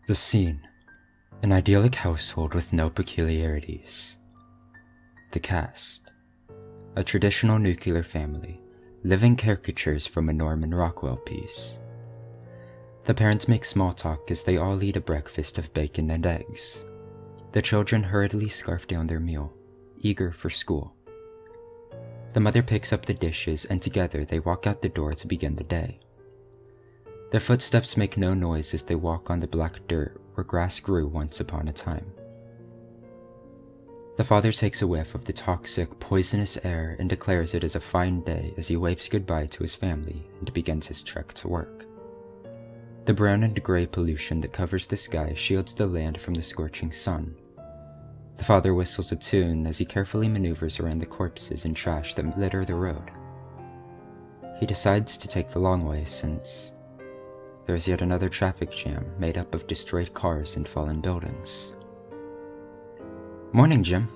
The scene: an idyllic household with no peculiarities. The cast: a traditional nuclear family, living caricatures from a Norman Rockwell piece. The parents make small talk as they all eat a breakfast of bacon and eggs. The children hurriedly scarf down their meal, eager for school. The mother picks up the dishes and together they walk out the door to begin the day. Their footsteps make no noise as they walk on the black dirt where grass grew once upon a time. The father takes a whiff of the toxic, poisonous air and declares it is a fine day as he waves goodbye to his family and begins his trek to work. The brown and gray pollution that covers the sky shields the land from the scorching sun. The father whistles a tune as he carefully maneuvers around the corpses and trash that litter the road. He decides to take the long way since there is yet another traffic jam made up of destroyed cars and fallen buildings. "Morning, Jim,"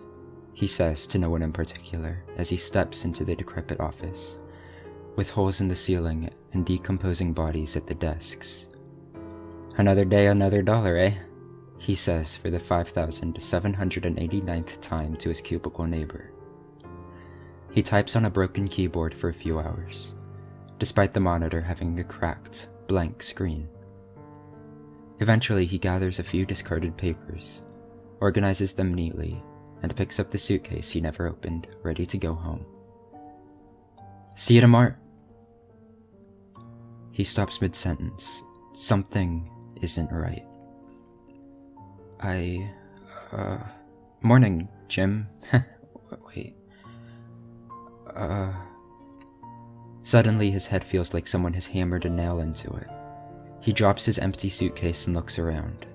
he says to no one in particular as he steps into the decrepit office, with holes in the ceiling and decomposing bodies at the desks. "Another day, another dollar, eh?" he says for the 5,789th time to his cubicle neighbor. He types on a broken keyboard for a few hours, despite the monitor having a cracked, blank screen. Eventually, he gathers a few discarded papers, organizes them neatly, and picks up the suitcase he never opened, ready to go home. "See you tomorrow." He stops mid-sentence. Something isn't right. Morning, Jim. Wait. Suddenly his head feels like someone has hammered a nail into it. He drops his empty suitcase and looks around.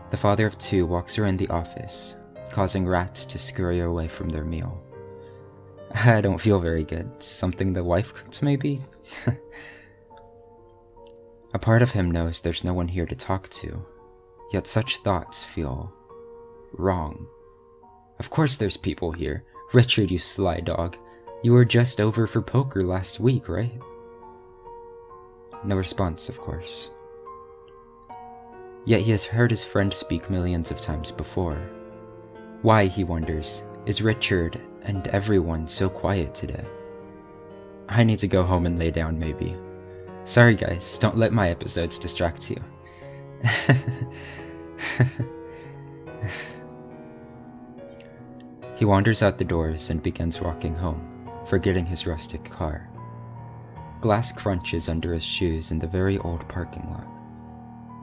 The father of two walks around the office, causing rats to scurry away from their meal. "I don't feel very good. Something the wife cooked, maybe?" A part of him knows there's no one here to talk to, yet such thoughts feel wrong. Of course there's people here. "Richard, you sly dog. You were just over for poker last week, right?" No response, of course. Yet he has heard his friend speak millions of times before. Why, he wonders, is Richard and everyone so quiet today? I need to go home and lay down, maybe. Sorry guys, don't let my episodes distract you. He wanders out the doors and begins walking home, forgetting his rustic car. Glass crunches under his shoes in the very old parking lot.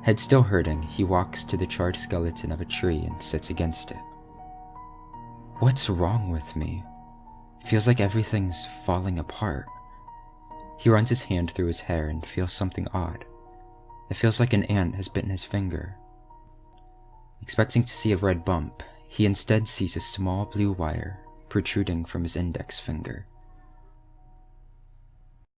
Head still hurting, he walks to the charred skeleton of a tree and sits against it. What's wrong with me? Feels like everything's falling apart. He runs his hand through his hair and feels something odd. It feels like an ant has bitten his finger. Expecting to see a red bump, he instead sees a small blue wire protruding from his index finger.